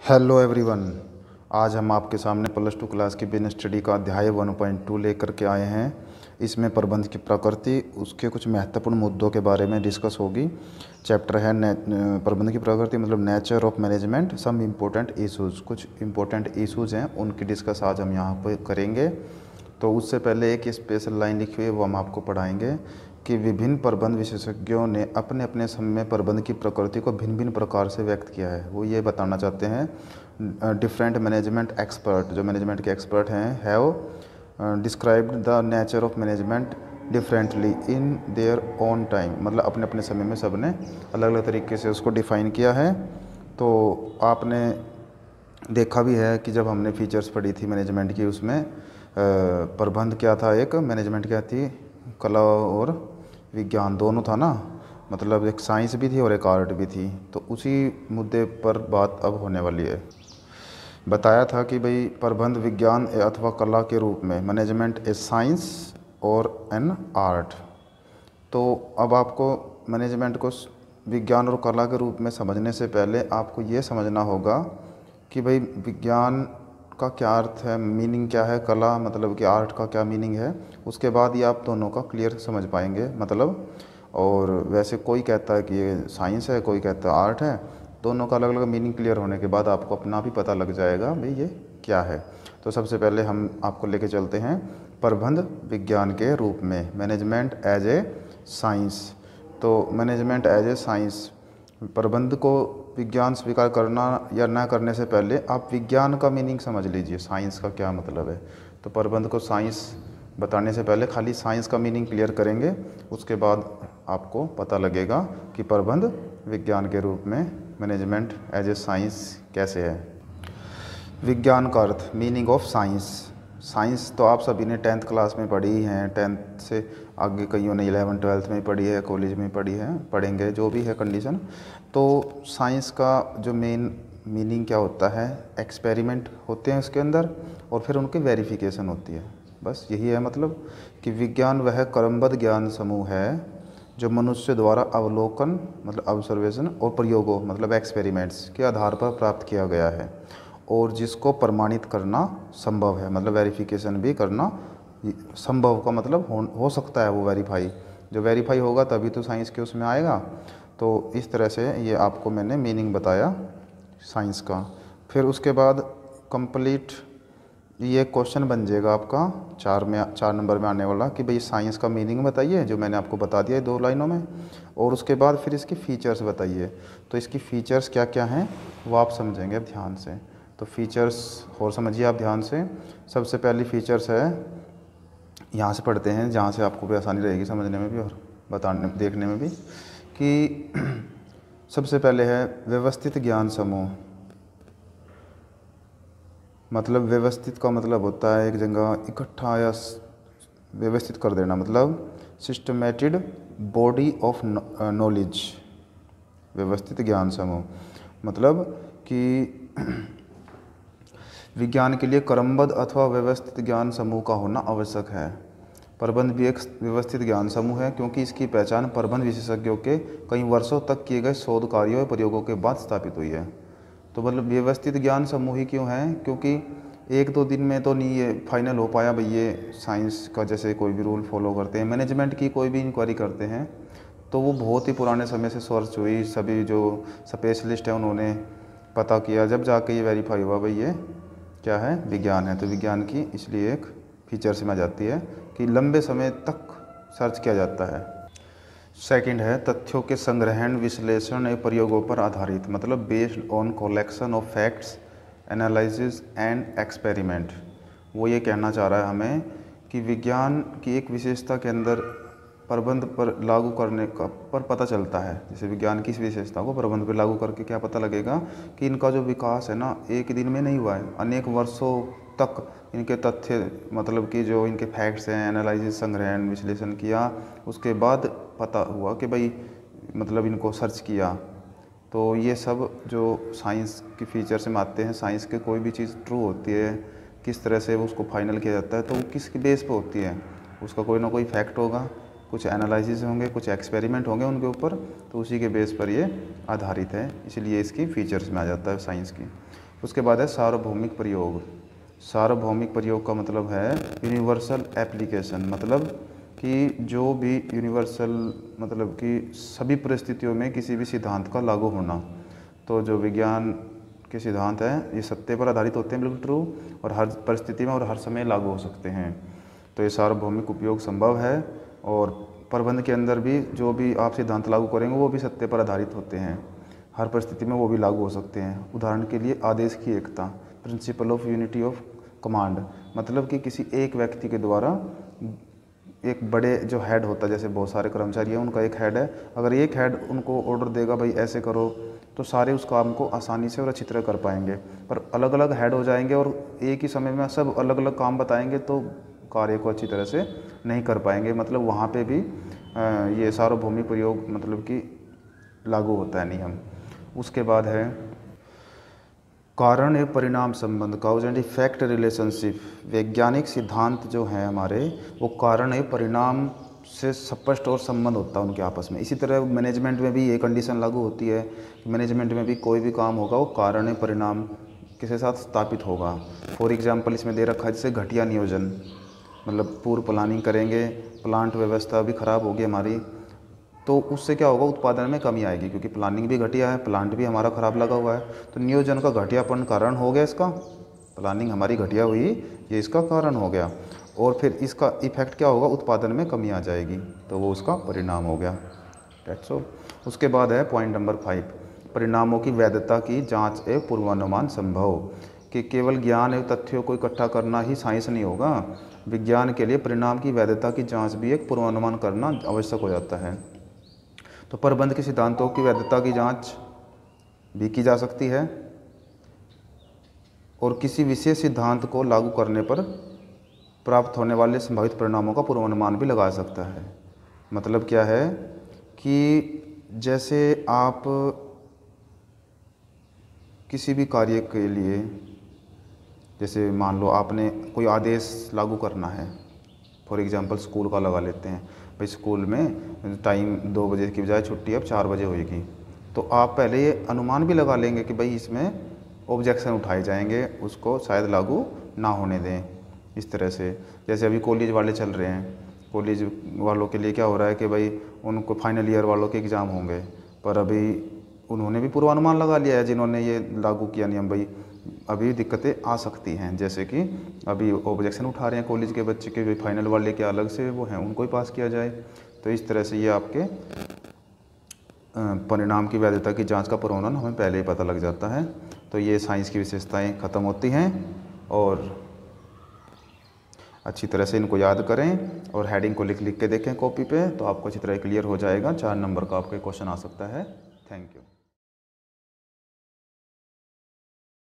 Hello everyone. आज हम आपके सामने प्लस टू क्लास की बिजनेस स्टडी का अध्याय 1.2 लेकर के आए हैं। इसमें प्रबंध की प्रकृति, उसके कुछ महत्वपूर्ण मुद्दों के बारे में डिस्कस होगी। चैप्टर है प्रबंध की प्रकृति मतलब nature of management, some important issues. कुछ इम्पोर्टेंट इश्यूज़ हैं, उनकी डिस्कस आज हम यहाँ पर करेंगे। तो उससे पहले एक स्पेशल लाइन लिखी हुई है, वो हम आपको पढ़ाएंगे कि विभिन्न प्रबंध विशेषज्ञों ने अपने अपने समय में प्रबंध की प्रकृति को भिन्न भिन्न प्रकार से व्यक्त किया है। वो ये बताना चाहते हैं डिफरेंट मैनेजमेंट एक्सपर्ट, जो मैनेजमेंट के एक्सपर्ट हैं, have described the nature of management differently in their own time. मतलब अपने अपने समय में सब ने अलग अलग तरीके से उसको डिफ़ाइन किया है। तो आपने देखा भी है कि जब हमने फीचर्स पढ़ी थी मैनेजमेंट की, उसमें प्रबंध क्या था, एक मैनेजमेंट क्या थी, कला और विज्ञान दोनों था ना। मतलब एक साइंस भी थी और एक आर्ट भी थी। तो उसी मुद्दे पर बात अब होने वाली है। बताया था कि भाई प्रबंध विज्ञान अथवा कला के रूप में, मैनेजमेंट ए साइंस और एन आर्ट। तो अब आपको मैनेजमेंट को विज्ञान और कला के रूप में समझने से पहले आपको ये समझना होगा कि भाई विज्ञान का क्या अर्थ है, मीनिंग क्या है, कला मतलब कि आर्ट का क्या मीनिंग है। उसके बाद ही आप दोनों का क्लियर समझ पाएंगे मतलब। और वैसे कोई कहता है कि ये साइंस है, कोई कहता है आर्ट है। दोनों का अलग अलग मीनिंग क्लियर होने के बाद आपको अपना भी पता लग जाएगा भाई ये क्या है। तो सबसे पहले हम आपको लेके चलते हैं प्रबंध विज्ञान के रूप में, मैनेजमेंट एज ए साइंस। तो मैनेजमेंट एज ए साइंस, प्रबंध को विज्ञान स्वीकार करना या ना करने से पहले आप विज्ञान का मीनिंग समझ लीजिए, साइंस का क्या मतलब है। तो प्रबंध को साइंस बताने से पहले खाली साइंस का मीनिंग क्लियर करेंगे, उसके बाद आपको पता लगेगा कि प्रबंध विज्ञान के रूप में, मैनेजमेंट एज ए साइंस कैसे है। विज्ञान का अर्थ, मीनिंग ऑफ साइंस। साइंस तो आप सभी ने 10th क्लास में पढ़ी हैं, 10th से आगे कईयों ने 11th 12th में पढ़ी है, कॉलेज में पढ़ी है, पढ़ेंगे, जो भी है कंडीशन। तो साइंस का जो मेन मीनिंग क्या होता है, एक्सपेरिमेंट होते हैं उसके अंदर और फिर उनकी वेरिफिकेशन होती है। बस यही है मतलब कि विज्ञान वह क्रमबद्ध ज्ञान समूह है जो मनुष्य द्वारा अवलोकन मतलब ऑब्जर्वेशन और प्रयोगों मतलब एक्सपेरिमेंट्स के आधार पर प्राप्त किया गया है और जिसको प्रमाणित करना संभव है। मतलब वेरिफिकेशन भी करना संभव का मतलब हो सकता है वो वेरीफाई, जो वेरीफाई होगा तभी तो साइंस के उसमें आएगा। तो इस तरह से ये आपको मैंने मीनिंग बताया साइंस का। फिर उसके बाद कंप्लीट ये क्वेश्चन बन जाएगा आपका 4 नंबर में आने वाला कि भाई साइंस का मीनिंग बताइए, जो मैंने आपको बता दिया है 2 लाइनों में। और उसके बाद फिर इसकी फ़ीचर्स बताइए। तो इसकी फ़ीचर्स क्या क्या हैं वो आप समझेंगे अब ध्यान से। तो फीचर्स और समझिए आप ध्यान से। सबसे पहली फीचर्स है, यहाँ से पढ़ते हैं जहाँ से आपको भी आसानी रहेगी समझने में भी और बताने देखने में भी, कि सबसे पहले है व्यवस्थित ज्ञान समूह। मतलब व्यवस्थित का मतलब होता है एक जगह इकट्ठा या व्यवस्थित कर देना, मतलब सिस्टमेटेड बॉडी ऑफ नॉलेज। व्यवस्थित ज्ञान समूह मतलब कि विज्ञान के लिए क्रमबद्ध अथवा व्यवस्थित ज्ञान समूह का होना आवश्यक है। प्रबंध भी एक व्यवस्थित ज्ञान समूह है क्योंकि इसकी पहचान प्रबंध विशेषज्ञों के कई वर्षों तक किए गए शोध कार्यों और प्रयोगों के बाद स्थापित हुई है। तो मतलब व्यवस्थित ज्ञान समूह ही क्यों है, क्योंकि 1-2 दिन में तो नहीं ये फाइनल हो पाया भाई ये साइंस का। जैसे कोई भी रूल फॉलो करते हैं, मैनेजमेंट की कोई भी इंक्वायरी करते हैं तो वो बहुत ही पुराने समय से सर्च हुई, सभी जो स्पेशलिस्ट हैं उन्होंने पता किया, जब जाके ये वेरीफाई हुआ भाई ये क्या है, विज्ञान है। तो विज्ञान की इसलिए एक फीचर्स में आ जाती है कि लंबे समय तक सर्च किया जाता है। सेकंड है तथ्यों के संग्रहण, विश्लेषण और प्रयोगों पर आधारित, मतलब based on collection of facts, analysis and experiment. वो ये कहना चाह रहा है हमें कि विज्ञान की एक विशेषता के अंदर प्रबंध पर लागू करने का पर पता चलता है। जैसे विज्ञान की इस विशेषता को प्रबंध पर लागू करके क्या पता लगेगा कि इनका जो विकास है ना, एक दिन में नहीं हुआ है, अनेक वर्षों तक इनके तथ्य मतलब कि जो इनके फैक्ट्स हैं, एनालिसिस संग्रहण विश्लेषण किया, उसके बाद पता हुआ कि भाई मतलब इनको सर्च किया। तो ये सब जो साइंस की फीचर्स में आते हैं, साइंस के कोई भी चीज़ ट्रू होती है किस तरह से उसको फाइनल किया जाता है, तो वो किसकी बेस पे होती है, उसका कोई ना कोई फैक्ट होगा, कुछ एनालिसिस होंगे, कुछ एक्सपेरिमेंट होंगे उनके ऊपर, तो उसी के बेस पर ये आधारित है, इसलिए इसकी फीचर्स में आ जाता है साइंस की। उसके बाद है सार्वभौमिक प्रयोग। सार्वभौमिक प्रयोग का मतलब है यूनिवर्सल एप्लीकेशन, मतलब कि जो भी यूनिवर्सल मतलब कि सभी परिस्थितियों में किसी भी सिद्धांत का लागू होना। तो जो विज्ञान के सिद्धांत हैं ये सत्य पर आधारित होते हैं, बिल्कुल ट्रू, और हर परिस्थिति में और हर समय लागू हो सकते हैं। तो ये सार्वभौमिक उपयोग संभव है। और प्रबंध के अंदर भी जो भी आप सिद्धांत लागू करेंगे वो भी सत्य पर आधारित होते हैं, हर परिस्थिति में वो भी लागू हो सकते हैं। उदाहरण के लिए आदेश की एकता, principle of unity of command, मतलब कि किसी एक व्यक्ति के द्वारा एक बड़े जो हेड होता है, जैसे बहुत सारे कर्मचारी हैं उनका एक हेड है, अगर एक हेड उनको ऑर्डर देगा भाई ऐसे करो, तो सारे उस काम को आसानी से और अच्छी तरह कर पाएंगे। पर अलग अलग हेड हो जाएंगे और एक ही समय में सब अलग अलग काम बताएंगे तो कार्य को अच्छी तरह से नहीं कर पाएंगे। मतलब वहाँ पे भी ये सार्वभौमिक प्रयोग मतलब कि लागू होता है नियम। उसके बाद है कारण एवं परिणाम संबंध, कॉज एंड इफेक्ट रिलेशनशिप। वैज्ञानिक सिद्धांत जो हैं हमारे वो कारण एवं परिणाम से स्पष्ट और संबंध होता है उनके आपस में। इसी तरह मैनेजमेंट में भी ये कंडीशन लागू होती है कि मैनेजमेंट में भी कोई भी काम होगा वो कारण एवं परिणाम किसके साथ स्थापित होगा। फॉर एग्जांपल इसमें दे रखा है जैसे घटिया नियोजन, मतलब पूर्व प्लानिंग करेंगे, प्लांट व्यवस्था भी ख़राब होगी हमारी, तो उससे क्या होगा, उत्पादन में कमी आएगी, क्योंकि प्लानिंग भी घटिया है, प्लांट भी हमारा ख़राब लगा हुआ है। तो नियोजन का घटियापन कारण हो गया, इसका प्लानिंग हमारी घटिया हुई ये इसका कारण हो गया। और फिर इसका इफेक्ट क्या होगा, उत्पादन में कमी आ जाएगी, तो वो उसका परिणाम हो गया। That's all. उसके बाद है पॉइंट नंबर 5, परिणामों की वैधता की जांच एवं पूर्वानुमान संभव। कि केवल ज्ञान एवं तथ्यों को इकट्ठा करना ही साइंस नहीं होगा, विज्ञान के लिए परिणाम की वैधता की जांच भी एक पूर्वानुमान करना आवश्यक हो जाता है। तो प्रबंध के सिद्धांतों की वैधता की जांच भी की जा सकती है और किसी विशेष सिद्धांत को लागू करने पर प्राप्त होने वाले संभावित परिणामों का पूर्वानुमान भी लगा सकता है। मतलब क्या है कि जैसे आप किसी भी कार्य के लिए, जैसे मान लो आपने कोई आदेश लागू करना है, फॉर एग्जांपल स्कूल का लगा लेते हैं, भाई स्कूल में टाइम 2 बजे की बजाय छुट्टी अब 4 बजे होएगी, तो आप पहले ये अनुमान भी लगा लेंगे कि भाई इसमें ऑब्जेक्शन उठाए जाएंगे, उसको शायद लागू ना होने दें। इस तरह से जैसे अभी कॉलेज वाले चल रहे हैं, कॉलेज वालों के लिए क्या हो रहा है कि भाई उनको फाइनल ईयर वालों के एग्ज़ाम होंगे, पर अभी उन्होंने भी पूर्वानुमान लगा लिया है जिन्होंने ये लागू किया नियम, भाई अभी दिक्कतें आ सकती हैं, जैसे कि अभी ऑब्जेक्शन उठा रहे हैं कॉलेज के बच्चे के, भाई फाइनल वाले के अलग से वो हैं उनको ही पास किया जाए। तो इस तरह से ये आपके परिणाम की वैधता की जांच का पूर्वानुमान हमें पहले ही पता लग जाता है। तो ये साइंस की विशेषताएं ख़त्म होती हैं और अच्छी तरह से इनको याद करें और हेडिंग को लिख लिख के देखें कॉपी पे, तो आपको अच्छी तरह क्लियर हो जाएगा। 4 नंबर का आपका क्वेश्चन आ सकता है। Thank you.